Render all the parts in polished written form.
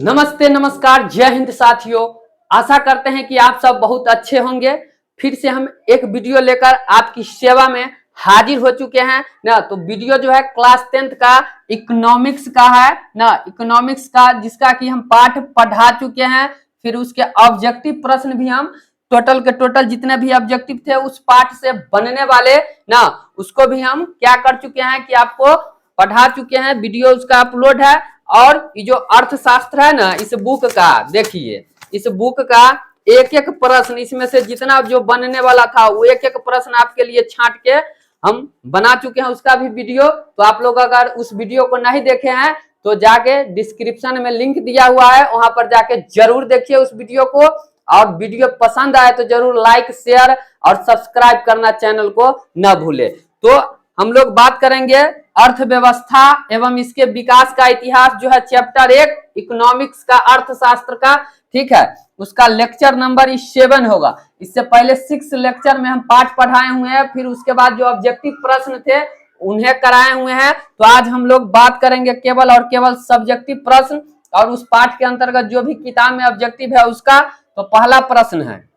नमस्ते, नमस्कार, जय हिंद साथियों। आशा करते हैं कि आप सब बहुत अच्छे होंगे। फिर से हम एक वीडियो लेकर आपकी सेवा में हाजिर हो चुके हैं ना। तो वीडियो जो है क्लास 10th का इकोनॉमिक्स का है ना, इकोनॉमिक्स का जिसका कि हम पाठ पढ़ा चुके हैं। फिर उसके ऑब्जेक्टिव प्रश्न भी हम टोटल के टोटल जितने भी ऑब्जेक्टिव थे उस पाठ से बनने वाले ना, उसको भी हम क्या कर चुके हैं कि आपको पढ़ा चुके हैं। वीडियो उसका अपलोड है। और ये जो अर्थशास्त्र है ना, इस बुक का देखिए, इस बुक का एक एक प्रश्न इसमें से जितना जो बनने वाला था वो एक एक प्रश्न आपके लिए छांट के हम बना चुके हैं। उसका भी वीडियो, तो आप लोग अगर उस वीडियो को नहीं देखे हैं तो जाके डिस्क्रिप्शन में लिंक दिया हुआ है, वहां पर जाके जरूर देखिए उस वीडियो को। और वीडियो पसंद आए तो जरूर लाइक, शेयर और सब्सक्राइब करना चैनल को न भूले। तो हम लोग बात करेंगे अर्थव्यवस्था एवं इसके विकास का इतिहास, जो है चैप्टर 1 इकोनॉमिक्स का, अर्थशास्त्र का। ठीक है, उसका लेक्चर नंबर 7 होगा। इससे पहले 6 लेक्चर में हम पाठ पढ़ाए हुए हैं। फिर उसके बाद जो ऑब्जेक्टिव प्रश्न थे उन्हें कराए हुए हैं। तो आज हम लोग बात करेंगे केवल और केवल सब्जेक्टिव प्रश्न, और उस पाठ के अंतर्गत जो भी किताब में ऑब्जेक्टिव है उसका। तो पहला प्रश्न है,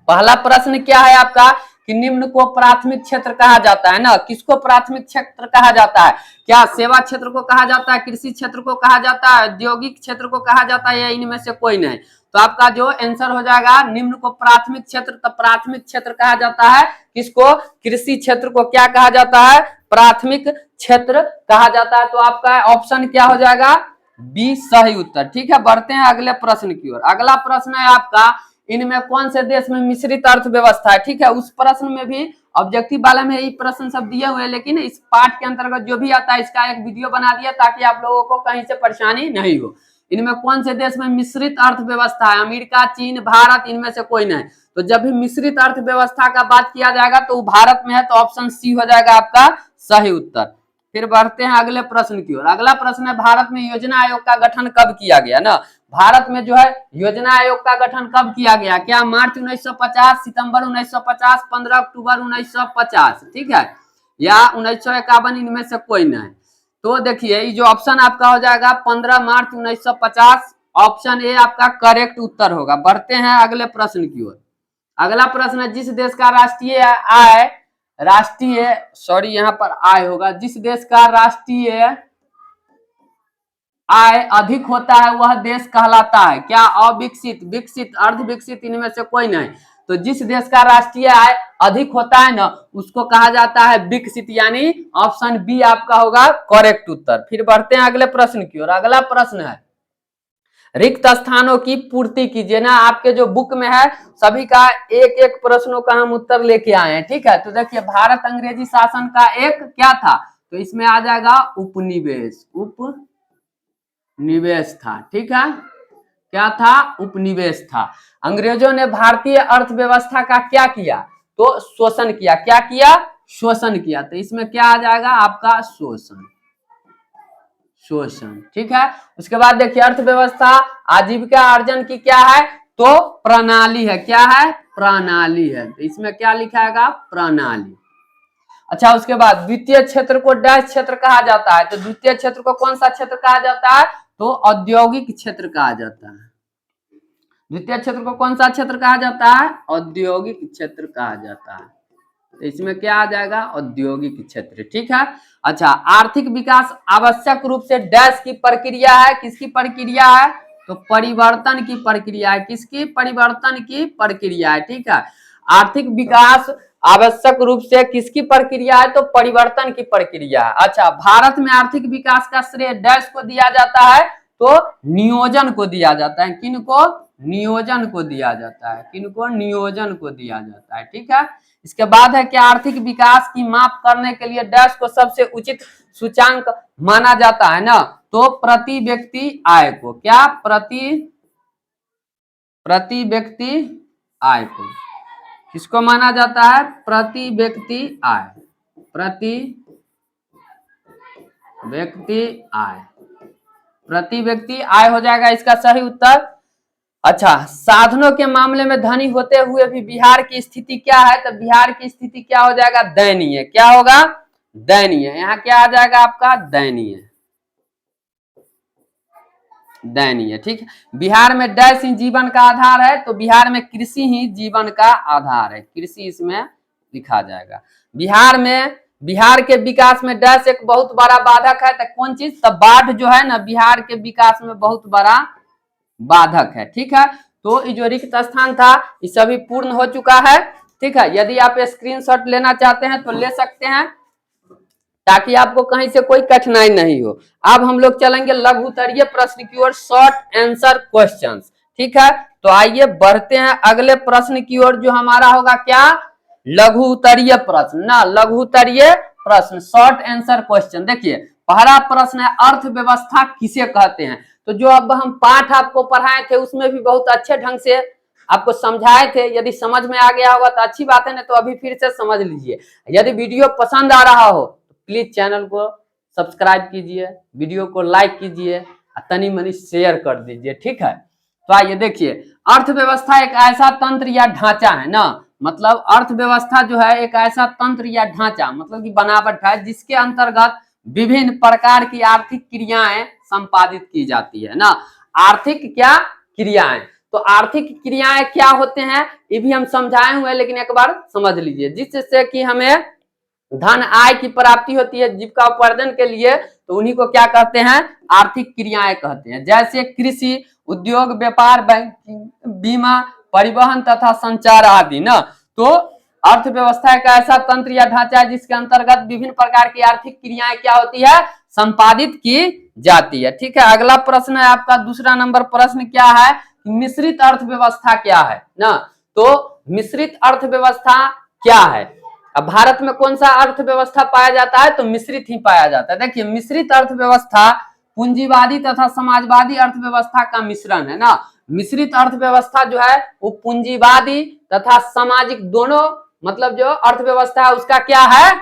पहला प्रश्न क्या है आपका कि निम्न को प्राथमिक क्षेत्र कहा जाता है ना। किसको प्राथमिक क्षेत्र कहा जाता है? क्या सेवा क्षेत्र को कहा जाता है, कृषि क्षेत्र को कहा जाता है, औद्योगिक क्षेत्र को कहा जाता है, या इनमें से कोई नहीं? तो आपका जो आंसर हो जाएगा निम्न को प्राथमिक क्षेत्र। तो प्राथमिक क्षेत्र कहा जाता है किसको? कृषि क्षेत्र को क्या कहा जाता है? प्राथमिक क्षेत्र कहा जाता है। तो आपका ऑप्शन क्या हो जाएगा? बी सही उत्तर। ठीक है, बढ़ते हैं अगले प्रश्न की ओर। अगला प्रश्न है आपका, इनमें कौन से देश में मिश्रित अर्थव्यवस्था है? ठीक है, उस प्रश्न में भी ऑब्जेक्टिव वाला में ये प्रश्न सब दिए हुए हैं, लेकिन इस पाठ के अंतर्गत जो भी आता है इसका एक वीडियो बना दिया ताकि आप लोगों को कहीं से परेशानी नहीं हो। इनमें कौन से देश में मिश्रित अर्थव्यवस्था है? अमेरिका, चीन, भारत, इनमें से कोई नहीं। तो जब भी मिश्रित अर्थव्यवस्था का बात किया जाएगा तो भारत में है, तो ऑप्शन सी हो जाएगा आपका सही उत्तर। फिर बढ़ते हैं अगले प्रश्न की ओर। अगला प्रश्न है, भारत में योजना आयोग का गठन कब किया गया ना। भारत में जो है योजना आयोग का गठन कब किया गया? क्या मार्च 1950, सितंबर 1950, 15 अक्टूबर 1950, ठीक है, या 1951, इनमें से कोई नहीं? तो देखिए ये जो ऑप्शन आपका हो जाएगा 15 मार्च 1950। ऑप्शन ए आपका करेक्ट उत्तर होगा। बढ़ते हैं अगले प्रश्न की ओर। अगला प्रश्न है, जिस देश का यहाँ पर आय होगा, जिस देश का राष्ट्रीय आय अधिक होता है वह देश कहलाता है? क्या अविकसित, विकसित, अर्ध विकसित, इनमें से कोई नहीं? तो जिस देश का राष्ट्रीय आय अधिक होता है ना उसको कहा जाता है विकसित, यानी ऑप्शन बी आपका होगा करेक्ट उत्तर। फिर बढ़ते हैं अगले प्रश्न की ओर। अगला प्रश्न है, रिक्त स्थानों की पूर्ति कीजिए ना। आपके जो बुक में है सभी का एक एक प्रश्नों का हम उत्तर लेके आए हैं। ठीक है, तो देखिए भारत अंग्रेजी शासन का एक क्या था? तो इसमें आ जाएगा उपनिवेश। उपनिवेश था। ठीक है, क्या था? उपनिवेश था। अंग्रेजों ने भारतीय अर्थव्यवस्था का क्या किया? तो शोषण किया। क्या किया? शोषण किया। तो इसमें क्या आ जाएगा आपका? शोषण। शोषण। ठीक है, उसके बाद देखिए अर्थव्यवस्था आजीविका अर्जन की क्या है? तो प्रणाली है। क्या है? प्रणाली है। तो इसमें क्या लिखाएगा? प्रणाली। अच्छा, उसके बाद द्वितीय क्षेत्र को डैश क्षेत्र कहा जाता है। तो द्वितीय क्षेत्र को कौन सा क्षेत्र कहा जाता है? तो औद्योगिक क्षेत्र कहा जाता है। द्वितीय क्षेत्र को कौन सा क्षेत्र कहा जाता है? औद्योगिक क्षेत्र कहा जाता है। तो इसमें क्या आ जाएगा? औद्योगिक क्षेत्र। ठीक है, अच्छा, आर्थिक विकास आवश्यक रूप से डैश की प्रक्रिया है। किसकी प्रक्रिया है? तो परिवर्तन की प्रक्रिया है। किसकी? परिवर्तन की प्रक्रिया है। ठीक है, आर्थिक विकास आवश्यक रूप से किसकी प्रक्रिया है? तो परिवर्तन की प्रक्रिया है। अच्छा, भारत में आर्थिक विकास का श्रेय डैश को दिया जाता है? तो नियोजन को दिया जाता है। किनको? नियोजन को दिया जाता है। किनको? नियोजन को दिया जाता है। ठीक है, इसके बाद है कि आर्थिक विकास की माप करने के लिए डैश को सबसे उचित सूचांक माना जाता है ना। तो प्रति व्यक्ति आय को। क्या? प्रति व्यक्ति आय को किसको माना जाता है? प्रति व्यक्ति आय। प्रति व्यक्ति आय। प्रति व्यक्ति आय हो जाएगा इसका सही उत्तर। अच्छा, साधनों के मामले में धनी होते हुए भी बिहार की स्थिति क्या है? तो बिहार की स्थिति क्या हो जाएगा? दयनीय। क्या होगा? दयनीय। यहाँ क्या आ जाएगा आपका? दयनीय। दयनीय। ठीक है, बिहार में डैश ही जीवन का आधार है, तो बिहार में कृषि ही जीवन का आधार है, कृषि इसमें लिखा जाएगा। बिहार के विकास में डैश एक बहुत बड़ा बाधक है, तो कौन चीज? तो बाढ़ जो है ना बिहार के विकास में बहुत बड़ा बाधक है। ठीक है, तो ये जो रिक्त स्थान था ये सभी पूर्ण हो चुका है। ठीक है, यदि आप स्क्रीनशॉट लेना चाहते हैं तो ले सकते हैं, ताकि आपको कहीं से कोई कठिनाई नहीं हो। अब हम लोग चलेंगे लघु उत्तरीय प्रश्न की ओर, शॉर्ट आंसर क्वेश्चंस। ठीक है, तो आइए बढ़ते हैं अगले प्रश्न की ओर, जो हमारा होगा क्या? लघु उत्तरीय प्रश्न ना, लघु उत्तरीय प्रश्न, शॉर्ट आंसर क्वेश्चन। देखिए पहला प्रश्न है, अर्थव्यवस्था किसे कहते हैं? तो जो अब हम पाठ आपको पढ़ाए थे उसमें भी बहुत अच्छे ढंग से आपको समझाए थे। यदि समझ में आ गया होगा तो अच्छी बात है, ना तो अभी फिर से समझ लीजिए। यदि वीडियो पसंद आ रहा हो प्लीज चैनल को सब्सक्राइब कीजिए, वीडियो को लाइक कीजिए, तनी मनी शेयर कर दीजिए। ठीक है, तो आइए देखिए, अर्थव्यवस्था एक ऐसा तंत्र या ढांचा है ना, मतलब अर्थव्यवस्था जो है एक ऐसा तंत्र या ढांचा, मतलब कि बनावट है, जिसके अंतर्गत विभिन्न प्रकार की आर्थिक क्रियाएं संपादित की जाती है ना। आर्थिक क्या क्रियाएं? तो आर्थिक क्रियाएं क्या होते हैं ये भी हम समझाए हुए, लेकिन एक बार समझ लीजिए, जिससे कि हमें धन आय की प्राप्ति होती है जीविका उपार्जन के लिए, तो उन्हीं को क्या कहते हैं? आर्थिक क्रियाएं कहते हैं। जैसे कृषि, उद्योग, व्यापार, बैंकिंग, बीमा, परिवहन तथा संचार आदि ना। तो अर्थव्यवस्था एक ऐसा तंत्र या ढांचा है जिसके अंतर्गत विभिन्न प्रकार की आर्थिक क्रियाएं क्या होती है? संपादित की जाती है। ठीक है, अगला प्रश्न है आपका दूसरा नंबर प्रश्न क्या है? मिश्रित अर्थव्यवस्था क्या है ना। तो मिश्रित अर्थव्यवस्था क्या है? अब भारत में कौन सा अर्थव्यवस्था पाया जाता है? तो मिश्रित ही पाया जाता है। देखिए मिश्रित अर्थव्यवस्था पूंजीवादी तथा समाजवादी अर्थव्यवस्था का मिश्रण है ना। मिश्रित अर्थव्यवस्था जो है वो पूंजीवादी तथा सामाजिक दोनों, मतलब जो अर्थव्यवस्था है उसका क्या है?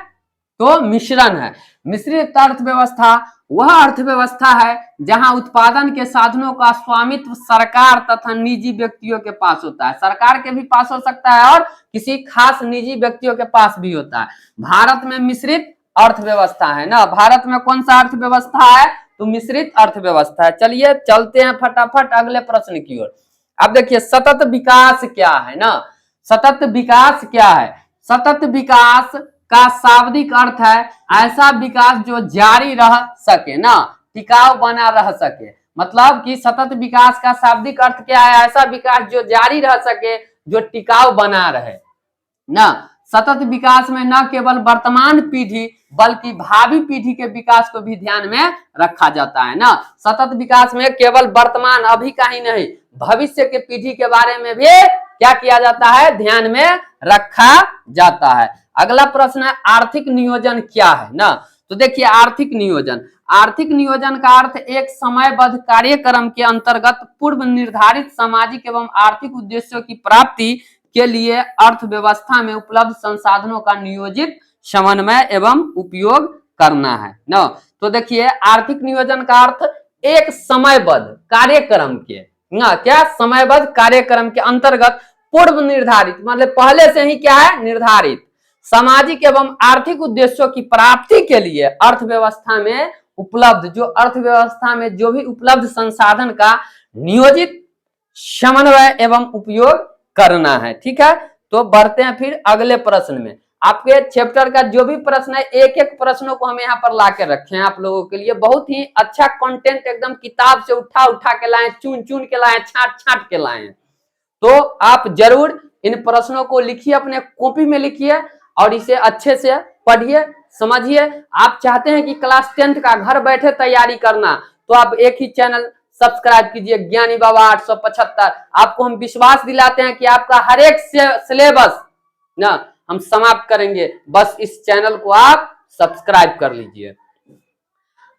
तो मिश्रण है। मिश्रित अर्थव्यवस्था वह अर्थव्यवस्था है जहां उत्पादन के साधनों का स्वामित्व सरकार तथा निजी व्यक्तियों के पास होता है। सरकार के भी पास हो सकता है और किसी खास निजी व्यक्तियों के पास भी होता है। भारत में मिश्रित अर्थव्यवस्था है ना। भारत में कौन सा अर्थव्यवस्था है? तो मिश्रित अर्थव्यवस्था है। चलिए चलते हैं फटाफट अगले प्रश्न की ओर। अब देखिए सतत विकास क्या है ना। सतत विकास क्या है? सतत विकास का शाब्दिक अर्थ है ऐसा विकास जो जारी रह सके ना, टिकाऊ बना रह सके। मतलब कि सतत विकास का शाब्दिक अर्थ क्या है? ऐसा विकास जो जारी रह सके, जो टिकाऊ बना रहे ना। सतत विकास में न केवल वर्तमान पीढ़ी बल्कि भावी पीढ़ी के विकास को भी ध्यान में रखा जाता है ना। सतत विकास में केवल वर्तमान अभी का ही नहीं, भविष्य के पीढ़ी के बारे में भी क्या किया जाता है? ध्यान में रखा जाता है। अगला प्रश्न है आर्थिक नियोजन क्या है ना। तो देखिए आर्थिक नियोजन, आर्थिक नियोजन का अर्थ एक समयबद्ध कार्यक्रम के अंतर्गत पूर्व निर्धारित सामाजिक एवं आर्थिक उद्देश्यों की प्राप्ति के लिए अर्थव्यवस्था में उपलब्ध संसाधनों का नियोजित समन्वय एवं उपयोग करना है ना। तो देखिए आर्थिक नियोजन का अर्थ एक समयबद्ध कार्यक्रम के ना, क्या समयबद्ध कार्यक्रम के अंतर्गत पूर्व निर्धारित, मतलब पहले से ही क्या है? निर्धारित सामाजिक एवं आर्थिक उद्देश्यों की प्राप्ति के लिए अर्थव्यवस्था में उपलब्ध, जो अर्थव्यवस्था में जो भी उपलब्ध संसाधन का नियोजित समन्वय एवं उपयोग करना है। ठीक है, तो बढ़ते हैं फिर अगले प्रश्न में। आपके चैप्टर का जो भी प्रश्न है एक एक प्रश्नों को हम यहाँ पर ला के रखे हैं आप लोगों के लिए। बहुत ही अच्छा कंटेंट एकदम किताब से उठा उठा के लाए, चुन चुन के लाए, छाट छाट के लाए। तो आप जरूर इन प्रश्नों को लिखिए, अपने कॉपी में लिखिए और इसे अच्छे से पढ़िए, समझिए। आप चाहते हैं कि क्लास 10th का घर बैठे तैयारी करना, तो आप एक ही चैनल सब्सक्राइब कीजिए, ज्ञानी बाबा 875। आपको हम विश्वास दिलाते हैं कि आपका हर एक सिलेबस ना हम समाप्त करेंगे, बस इस चैनल को आप सब्सक्राइब कर लीजिए।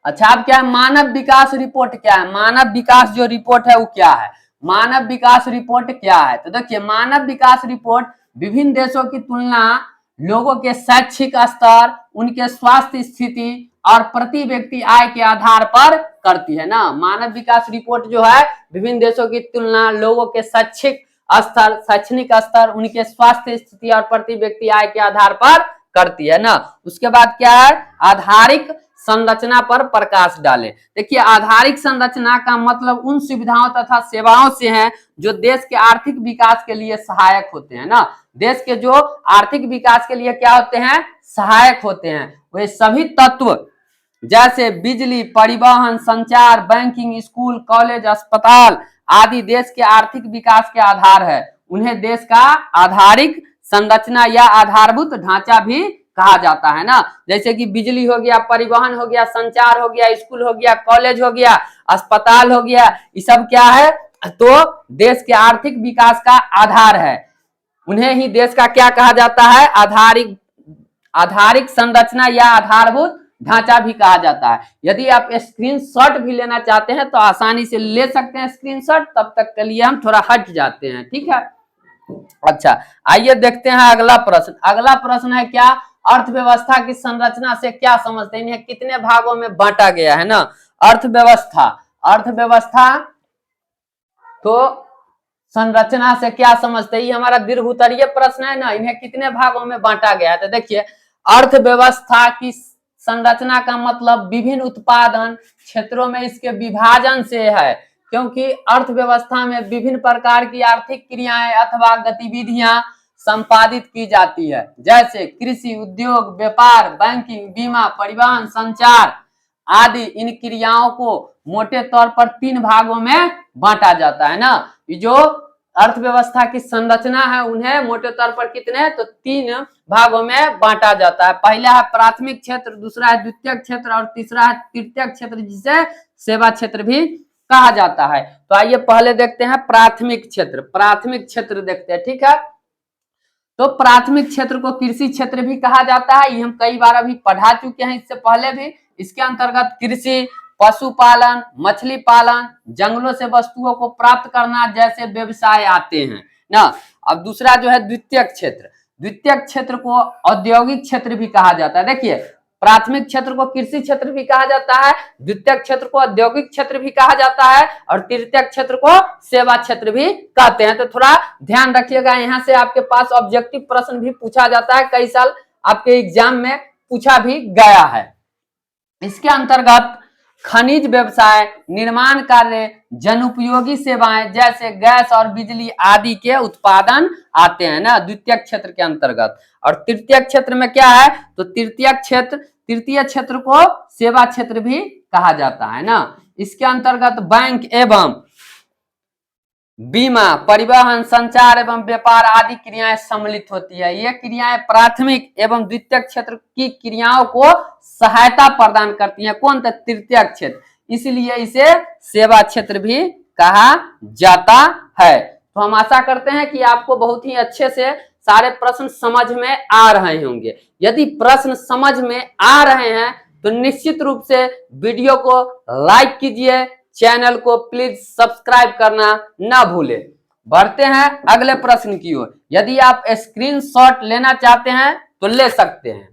अच्छा, अब क्या है मानव विकास रिपोर्ट क्या है? मानव विकास जो रिपोर्ट है वो क्या है? मानव विकास रिपोर्ट क्या है? तो देखिए मानव विकास रिपोर्ट विभिन्न देशों की तुलना, लोगों के शैक्षिक स्तर, उनके स्वास्थ्य स्थिति और प्रति व्यक्ति आय के आधार पर करती है ना। मानव विकास रिपोर्ट जो है विभिन्न देशों की तुलना, लोगों के शैक्षणिक स्तर, उनके स्वास्थ्य स्थिति और प्रति व्यक्ति आय के आधार पर करती है ना। उसके बाद क्या है? आधारिक संरचना पर प्रकाश डालें। देखिए, आधारिक संरचना का मतलब उन सुविधाओं तथा सेवाओं से है जो देश के आर्थिक विकास के लिए सहायक होते हैं ना। देश के जो आर्थिक विकास के लिए क्या होते हैं, सहायक होते हैं, वे सभी तत्व जैसे बिजली, परिवहन, संचार, बैंकिंग, स्कूल, कॉलेज, अस्पताल आदि देश के आर्थिक विकास के आधार है। उन्हें देश का आधारिक संरचना या आधारभूत ढांचा भी कहा जाता है ना। जैसे कि बिजली हो गया, परिवहन हो गया, संचार हो गया, स्कूल हो गया, कॉलेज हो गया, अस्पताल हो गया, ये सब क्या है, तो देश के आर्थिक विकास का आधार है। उन्हें ही देश का क्या कहा जाता है, आधारिक संरचना या आधारभूत ढांचा भी कहा जाता है। यदि आप स्क्रीनशॉट भी लेना चाहते हैं तो आसानी से ले सकते हैं स्क्रीनशॉट, तब तक के लिए हम थोड़ा हट जाते हैं, ठीक है। अच्छा, आइए देखते हैं अगला प्रश्न। अगला प्रश्न है क्या, अर्थव्यवस्था की संरचना से क्या समझते हैं, इन्हें कितने भागों में बांटा गया है ना। अर्थव्यवस्था तो संरचना से क्या समझते हैं, ये हमारा दीर्घ उत्तरीय प्रश्न है ना। इन्हें कितने भागों में बांटा गया है, तो देखिए, अर्थव्यवस्था की संरचना का मतलब विभिन्न उत्पादन क्षेत्रों में इसके विभाजन से है, क्योंकि अर्थव्यवस्था में विभिन्न प्रकार की आर्थिक क्रियाएं अथवा गतिविधियां संपादित की जाती है, जैसे कृषि, उद्योग, व्यापार, बैंकिंग, बीमा, परिवहन, संचार आदि। इन क्रियाओं को मोटे तौर पर 3 भागों में बांटा जाता है ना। ये जो अर्थव्यवस्था की संरचना है उन्हें मोटे तौर पर कितने, तो 3 भागों में बांटा जाता है। पहला है प्राथमिक क्षेत्र, दूसरा है द्वितीयक क्षेत्र और तीसरा है तृतीयक क्षेत्र, जिसे सेवा क्षेत्र भी कहा जाता है। तो आइए पहले देखते हैं प्राथमिक क्षेत्र। प्राथमिक क्षेत्र देखते हैं, ठीक है। तो प्राथमिक क्षेत्र को कृषि क्षेत्र भी कहा जाता है, ये हम कई बार अभी पढ़ा चुके हैं इससे पहले भी। इसके अंतर्गत कृषि, पशुपालन, मछली पालन, जंगलों से वस्तुओं को प्राप्त करना जैसे व्यवसाय आते हैं ना। अब दूसरा जो है द्वितीयक क्षेत्र। द्वितीयक क्षेत्र को औद्योगिक क्षेत्र भी कहा जाता है। देखिए, प्राथमिक क्षेत्र को कृषि क्षेत्र भी कहा जाता है, द्वितीयक क्षेत्र को औद्योगिक क्षेत्र भी कहा जाता है और तृतीयक क्षेत्र को सेवा क्षेत्र भी कहते हैं। तो थोड़ा ध्यान रखिएगा, यहाँ से आपके पास ऑब्जेक्टिव प्रश्न भी पूछा जाता है, कई साल आपके एग्जाम में पूछा भी गया है। इसके अंतर्गत खनिज व्यवसाय, निर्माण कार्य, जनउपयोगी सेवाएं जैसे गैस और बिजली आदि के उत्पादन आते हैं ना द्वितीयक क्षेत्र के अंतर्गत। और तृतीयक क्षेत्र में क्या है, तो तृतीय क्षेत्र को सेवा क्षेत्र भी कहा जाता है ना। इसके अंतर्गत बैंक एवं बीमा, परिवहन, संचार एवं व्यापार आदि क्रियाएं सम्मिलित होती है। ये क्रियाएं प्राथमिक एवं द्वितीयक क्षेत्र की क्रियाओं को सहायता प्रदान करती हैं। कौन, तृतीयक क्षेत्र, इसलिए इसे सेवा क्षेत्र भी कहा जाता है। तो हम आशा करते हैं कि आपको बहुत ही अच्छे से सारे प्रश्न समझ में आ रहे होंगे। यदि प्रश्न समझ में आ रहे हैं तो निश्चित रूप से वीडियो को लाइक कीजिए, चैनल को प्लीज सब्सक्राइब करना ना भूलें। बढ़ते हैं अगले प्रश्न की ओर। यदि आप स्क्रीनशॉट लेना चाहते हैं तो ले सकते हैं।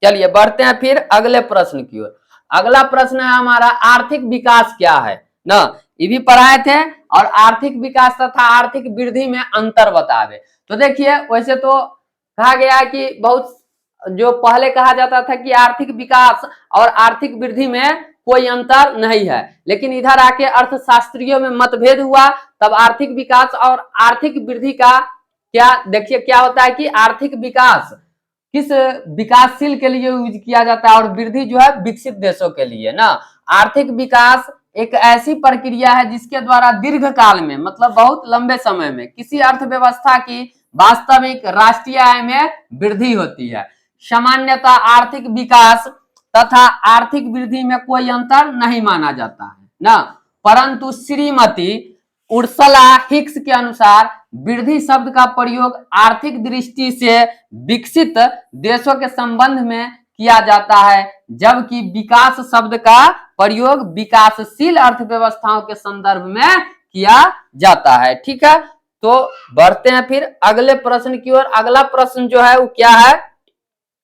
चलिए बढ़ते हैं फिर अगले प्रश्न की ओर। अगला प्रश्न है हमारा, आर्थिक विकास क्या है ना। ये भी पढ़ाए थे, और आर्थिक विकास तथा आर्थिक वृद्धि में अंतर बतावे। तो देखिए, वैसे तो कहा गया कि बहुत जो पहले कहा जाता था कि आर्थिक विकास और आर्थिक वृद्धि में कोई अंतर नहीं है, लेकिन इधर आके अर्थशास्त्रियों में मतभेद हुआ, तब आर्थिक विकास और आर्थिक वृद्धि का क्या, देखिए क्या होता है कि आर्थिक विकास किस विकासशील के लिए यूज किया जाता है और वृद्धि जो है विकसित देशों के लिए ना। आर्थिक विकास एक ऐसी प्रक्रिया है जिसके द्वारा दीर्घ काल में, मतलब बहुत लंबे समय में, किसी अर्थव्यवस्था की वास्तविक राष्ट्रीय आय में वृद्धि होती है। सामान्यतः आर्थिक विकास तथा आर्थिक वृद्धि में कोई अंतर नहीं माना जाता है ना, परंतु श्रीमती उर्सुला हिक्स के अनुसार वृद्धि शब्द का प्रयोग आर्थिक दृष्टि से विकसित देशों के संबंध में किया जाता है, जबकि विकास शब्द का प्रयोग विकासशील अर्थव्यवस्थाओं के संदर्भ में किया जाता है। ठीक है, तो बढ़ते हैं फिर अगले प्रश्न की ओर। अगला प्रश्न जो है वो क्या है,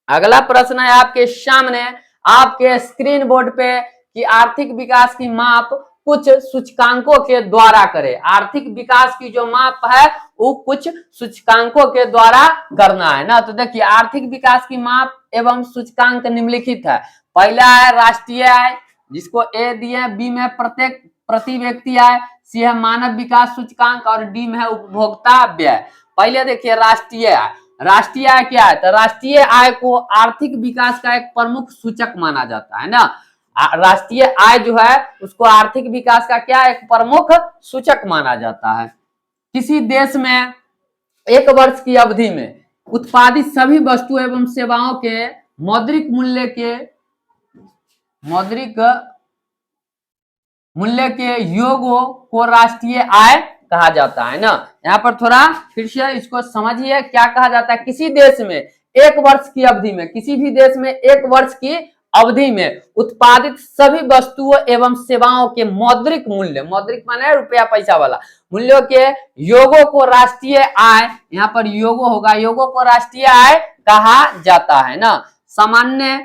अगला प्रश्न है आपके सामने, आपके स्क्रीन बोर्ड पे, कि आर्थिक विकास की माप कुछ सूचकांकों के द्वारा करें। आर्थिक विकास की जो माप है वो कुछ सूचकांकों के द्वारा करना है ना। तो देखिए, आर्थिक विकास की माप एवं सूचकांक निम्नलिखित है। पहला है राष्ट्रीय आय, जिसको ए दिए, बी में प्रत्येक प्रति व्यक्ति आय, सी है मानव विकास सूचकांक और डी में है उपभोक्ता व्यय। पहले देखिए राष्ट्रीय आय। राष्ट्रीय आय क्या है? तो राष्ट्रीय आय को आर्थिक विकास का एक प्रमुख सूचक माना जाता है ना। राष्ट्रीय आय जो है उसको आर्थिक विकास का क्या एक प्रमुख सूचक माना जाता है। किसी देश में एक वर्ष की अवधि में उत्पादित सभी वस्तु एवं सेवाओं के मौद्रिक मूल्य के योग को राष्ट्रीय आय कहा जाता है ना। यहाँ पर थोड़ा फिर से इसको समझिए, क्या कहा जाता है? किसी देश में एक वर्ष की अवधि में, किसी भी देश में एक वर्ष की अवधि में उत्पादित सभी वस्तुओं एवं सेवाओं के मौद्रिक मूल्य, मौद्रिक माने रुपया पैसा वाला, मूल्यों के योगों को राष्ट्रीय आय, यहाँ पर योगो होगा, योगों को राष्ट्रीय आय कहा जाता है ना। सामान्य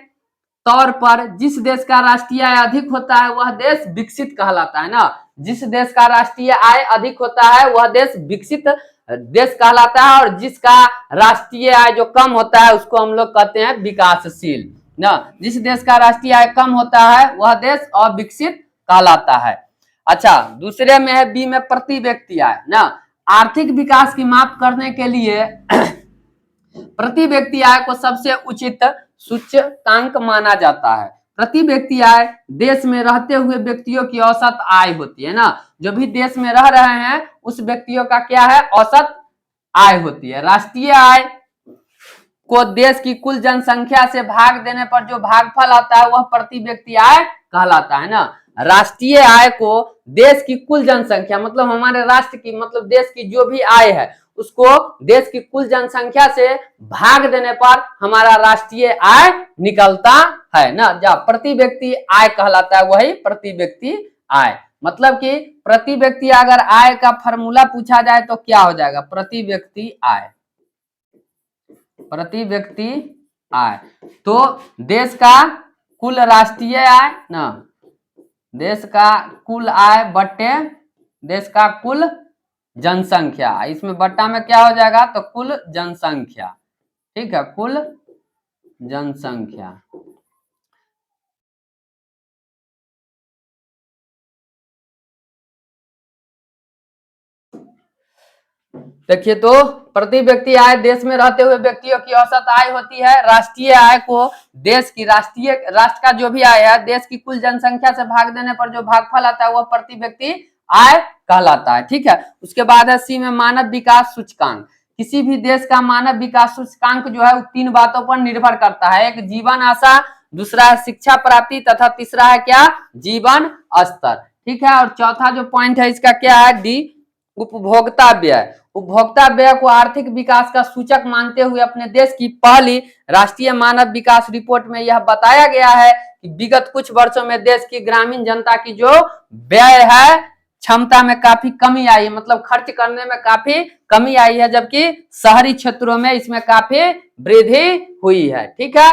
तौर पर जिस देश का राष्ट्रीय आय अधिक होता है वह देश विकसित कहलाता है ना। जिस देश का राष्ट्रीय आय अधिक होता है वह देश विकसित देश कहलाता है, और जिसका राष्ट्रीय आय जो कम होता है उसको हम लोग कहते हैं विकासशील ना। जिस देश का राष्ट्रीय आय कम होता है वह देश अविकसित कहलाता है। अच्छा, दूसरे में है बी में प्रति व्यक्ति आय ना। आर्थिक विकास की माप करने के लिए प्रति व्यक्ति आय को सबसे उचित सूचकांक माना जाता है। प्रति व्यक्ति आय देश में रहते हुए व्यक्तियों की औसत आय होती है ना। जो भी देश में रह रहे हैं उस व्यक्तियों का क्या है? औसत आय होती है। राष्ट्रीय आय को देश की कुल जनसंख्या से भाग देने पर जो भागफल आता है वह प्रति व्यक्ति आय कहलाता है ना। राष्ट्रीय आय को देश की कुल जनसंख्या, मतलब हमारे राष्ट्र की, मतलब देश की जो भी आय है उसको देश की कुल जनसंख्या से भाग देने पर हमारा राष्ट्रीय आय निकलता है ना। जब प्रति व्यक्ति आय कहलाता है वही प्रति व्यक्ति आय। मतलब कि प्रति व्यक्ति अगर आय का फॉर्मूला पूछा जाए तो क्या हो जाएगा? प्रति व्यक्ति आय, प्रति व्यक्ति आय। तो देश का कुल राष्ट्रीय आय ना, देश का कुल आय बटे देश का कुल जनसंख्या, इसमें बट्टा में क्या हो जाएगा? तो कुल जनसंख्या, ठीक है, कुल जनसंख्या। देखिए, तो प्रति व्यक्ति आय देश में रहते हुए व्यक्तियों की औसत आय होती है। राष्ट्रीय आय को देश की राष्ट्र का जो भी आय है देश की कुल जनसंख्या से भाग देने पर जो भागफल आता है वह प्रति व्यक्ति आय कहलाता है, ठीक है। उसके बाद है सी में मानव विकास सूचकांक। किसी भी देश का मानव विकास सूचकांक जो है वो तीन बातों पर निर्भर करता है। एक जीवन आशा, दूसरा है शिक्षा प्राप्ति, तथा तीसरा है क्या? जीवन स्तर, ठीक है। और चौथा जो पॉइंट है इसका क्या है? डी, उपभोक्ता व्यय। उपभोक्ता व्यय को आर्थिक विकास का सूचक मानते हुए अपने देश की पहली राष्ट्रीय मानव विकास रिपोर्ट में यह बताया गया है कि विगत कुछ वर्षों में देश की ग्रामीण जनता की जो व्यय है क्षमता में काफी कमी आई है, मतलब खर्च करने में काफी कमी आई है, जबकि शहरी क्षेत्रों में इसमें काफी वृद्धि हुई है, ठीक है।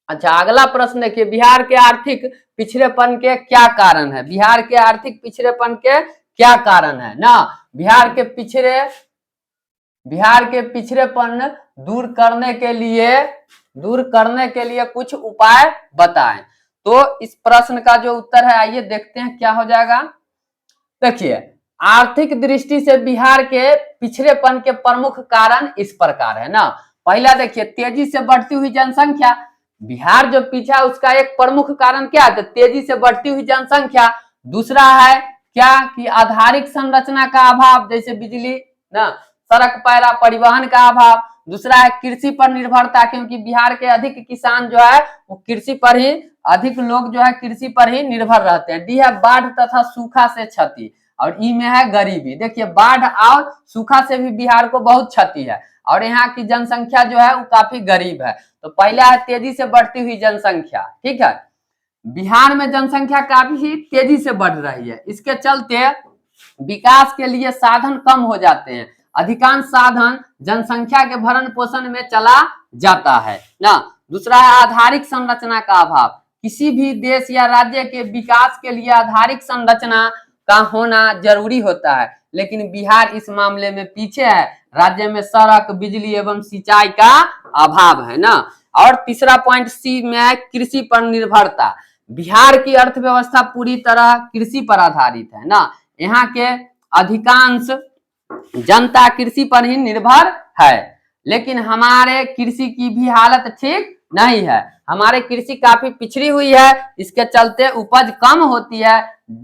अच्छा, अगला प्रश्न देखिए, बिहार के आर्थिक पिछड़ेपन के क्या कारण है? बिहार के आर्थिक पिछड़ेपन के क्या कारण है ना। बिहार के पिछड़ेपन दूर करने के लिए कुछ उपाय बताएं। तो इस प्रश्न का जो उत्तर है आइए देखते हैं क्या हो जाएगा। देखिए, आर्थिक दृष्टि से बिहार के पिछड़ेपन के प्रमुख कारण इस प्रकार है ना। पहला देखिए, तेजी से बढ़ती हुई जनसंख्या। बिहार जो पीछा उसका एक प्रमुख कारण क्या है? तो तेजी से बढ़ती हुई जनसंख्या। दूसरा है क्या कि आधारिक संरचना का अभाव, जैसे बिजली ना, सड़क, पैरा परिवहन का अभाव। दूसरा है कृषि पर निर्भरता, क्योंकि बिहार के अधिक किसान जो है वो कृषि पर ही, अधिक लोग जो है कृषि पर ही निर्भर रहते हैं। डी है बाढ़ तथा सूखा से क्षति, और ई में है गरीबी। देखिए, बाढ़ और सूखा से भी बिहार को बहुत क्षति है, और यहाँ की जनसंख्या जो है वो काफी गरीब है। तो पहला है तेजी से बढ़ती हुई जनसंख्या, ठीक है। बिहार में जनसंख्या काफी तेजी से बढ़ रही है, इसके चलते विकास के लिए साधन कम हो जाते हैं। अधिकांश साधन जनसंख्या के भरण पोषण में चला जाता है ना। दूसरा है आधारिक संरचना का अभाव। किसी भी देश या राज्य के विकास के लिए आधारिक संरचना का होना जरूरी होता है, लेकिन बिहार इस मामले में पीछे है। राज्य में सड़क, बिजली एवं सिंचाई का अभाव है ना। और तीसरा पॉइंट सी में है कृषि पर निर्भरता। बिहार की अर्थव्यवस्था पूरी तरह कृषि पर आधारित है ना, यहाँ के अधिकांश जनता कृषि पर ही निर्भर है। लेकिन हमारे कृषि की भी हालत ठीक नहीं है, हमारे कृषि काफी पिछड़ी हुई है, इसके चलते उपज कम होती है।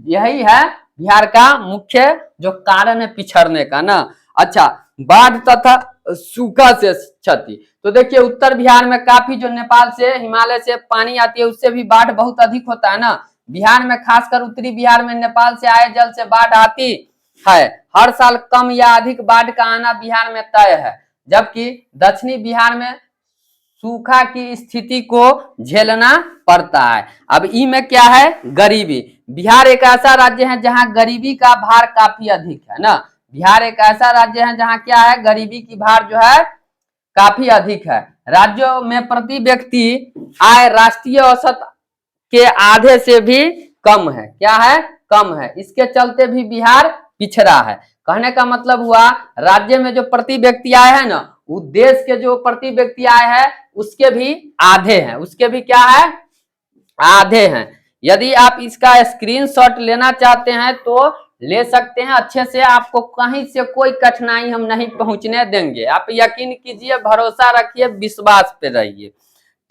यही है बिहार का मुख्य जो कारण है पिछड़ने का ना। अच्छा, बाढ़ तथा सूखा से क्षति, तो देखिए उत्तर बिहार में काफी जो नेपाल से हिमालय से पानी आती है उससे भी बाढ़ बहुत अधिक होता है ना। बिहार में खासकर उत्तरी बिहार में नेपाल से आए जल से बाढ़ आती है। हर साल कम या अधिक बाढ़ का आना बिहार में तय है, जबकि दक्षिणी बिहार में सूखा की स्थिति को झेलना पड़ता है। अब ई में क्या है, गरीबी। बिहार एक ऐसा राज्य है जहां गरीबी का भार काफी अधिक है ना। बिहार एक ऐसा राज्य है जहां क्या है, गरीबी की भार जो है काफी अधिक है। राज्यों में प्रति व्यक्ति आय राष्ट्रीय औसत के आधे से भी कम है। क्या है, कम है। इसके चलते भी बिहार पिछड़ा है। कहने का मतलब हुआ राज्य में जो प्रति व्यक्ति आय है ना, वो देश के जो प्रति व्यक्ति आय है उसके भी आधे हैं, उसके भी क्या है, आधे हैं। यदि आप इसका स्क्रीनशॉट लेना चाहते हैं तो ले सकते हैं अच्छे से, आपको कहीं से कोई कठिनाई हम नहीं पहुंचने देंगे। आप यकीन कीजिए, भरोसा रखिए, विश्वास पे रहिए।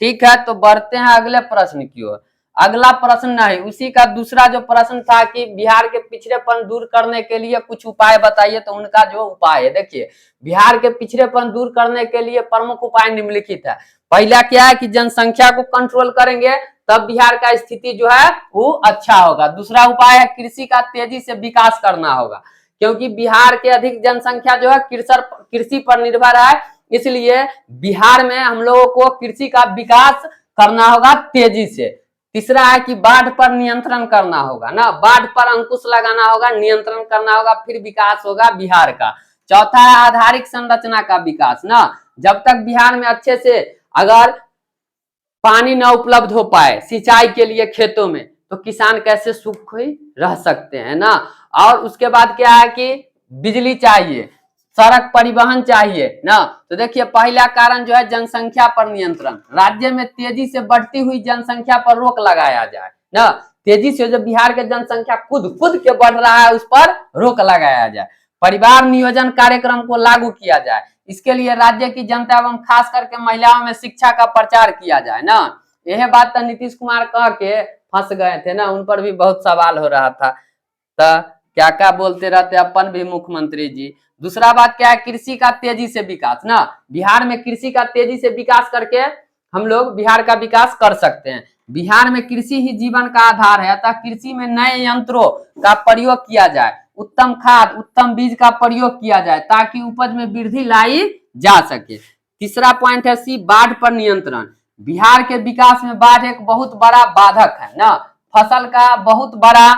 ठीक है, तो बढ़ते हैं अगले प्रश्न की ओर। अगला प्रश्न नहीं, उसी का दूसरा जो प्रश्न था कि बिहार के पिछड़ेपन दूर करने के लिए कुछ उपाय बताइए, तो उनका जो उपाय है, देखिए बिहार के पिछड़ेपन दूर करने के लिए प्रमुख उपाय निम्नलिखित है। पहला क्या है कि जनसंख्या को कंट्रोल करेंगे तब बिहार का स्थिति जो है वो अच्छा होगा। दूसरा उपाय है कृषि का तेजी से विकास करना होगा, क्योंकि बिहार के अधिक जनसंख्या जो है कृषि पर निर्भर है, इसलिए बिहार में हम लोगों को कृषि का विकास करना होगा तेजी से। तीसरा है कि बाढ़ पर नियंत्रण करना होगा ना, बाढ़ पर अंकुश लगाना होगा, नियंत्रण करना होगा, फिर विकास होगा बिहार का। चौथा है आधारिक संरचना का विकास ना, जब तक बिहार में अच्छे से अगर पानी न उपलब्ध हो पाए सिंचाई के लिए खेतों में, तो किसान कैसे सुखी रह सकते हैं ना। और उसके बाद क्या है कि बिजली चाहिए, सड़क परिवहन चाहिए ना। तो देखिए पहला कारण जो है जनसंख्या पर नियंत्रण, राज्य में तेजी से बढ़ती हुई जनसंख्या पर रोक लगाया जाए ना। तेजी से जो बिहार के जनसंख्या खुद के बढ़ रहा है उस पर रोक लगाया जाए। परिवार नियोजन कार्यक्रम को लागू किया जाए, इसके लिए राज्य की जनता एवं खास करके महिलाओं में शिक्षा का प्रचार किया जाए ना। यह बात तो नीतीश कुमार कह के फंस गए थे ना, उन पर भी बहुत सवाल हो रहा था, तो क्या क्या बोलते रहते अपन भी मुख्यमंत्री जी। दूसरा बात क्या है, कृषि का तेजी से विकास ना, बिहार में कृषि का तेजी से विकास करके हम लोग बिहार का विकास कर सकते हैं। बिहार में कृषि ही जीवन का आधार है, अतः कृषि में नए यंत्रों का प्रयोग किया जाए, उत्तम खाद उत्तम बीज का प्रयोग किया जाए ताकि उपज में वृद्धि लाई जा सके। तीसरा पॉइंट है सी, बाढ़ पर नियंत्रण। बिहार के विकास में बाढ़ एक बहुत बड़ा बाधक है ना, फसल का बहुत बड़ा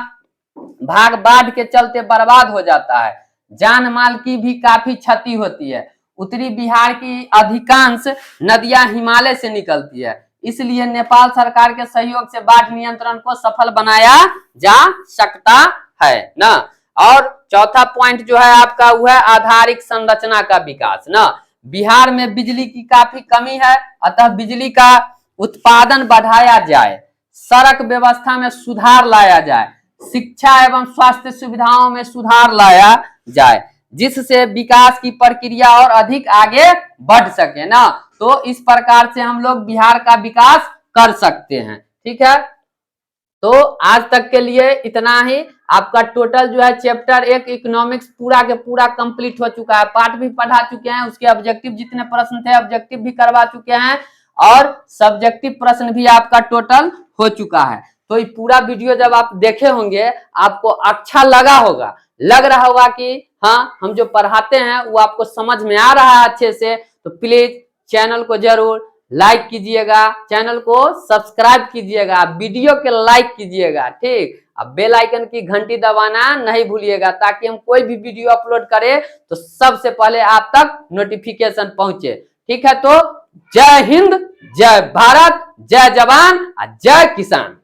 भाग बाढ़ के चलते बर्बाद हो जाता है, जान माल की भी काफी क्षति होती है। उत्तरी बिहार की अधिकांश नदियां हिमालय से निकलती है, इसलिए नेपाल सरकार के सहयोग से बाढ़ नियंत्रण को सफल बनाया जा सकता है ना। और चौथा पॉइंट जो है आपका वो है आधारिक संरचना का विकास ना। बिहार में बिजली की काफी कमी है, अतः बिजली का उत्पादन बढ़ाया जाए, सड़क व्यवस्था में सुधार लाया जाए, शिक्षा एवं स्वास्थ्य सुविधाओं में सुधार लाया जाए, जिससे विकास की प्रक्रिया और अधिक आगे बढ़ सके ना। तो इस प्रकार से हम लोग बिहार का विकास कर सकते हैं। ठीक है, तो आज तक के लिए इतना ही। आपका टोटल जो है चैप्टर 1 इकोनॉमिक्स पूरा के पूरा कंप्लीट हो चुका है, पार्ट भी पढ़ा चुके हैं, उसके ऑब्जेक्टिव जितने प्रश्न थे ऑब्जेक्टिव भी करवा चुके हैं और सब्जेक्टिव प्रश्न भी आपका टोटल हो चुका है। तो ये पूरा वीडियो जब आप देखे होंगे आपको अच्छा लगा होगा, लग रहा होगा कि हाँ हम जो पढ़ाते हैं वो आपको समझ में आ रहा है अच्छे से, तो प्लीज चैनल को जरूर लाइक कीजिएगा, चैनल को सब्सक्राइब कीजिएगा, वीडियो के लाइक कीजिएगा, ठीक। अब बेल आइकन की घंटी दबाना नहीं भूलिएगा ताकि हम कोई भी वीडियो अपलोड करें तो सबसे पहले आप तक नोटिफिकेशन पहुंचे। ठीक है, तो जय हिंद, जय भारत, जय जवान, जय किसान।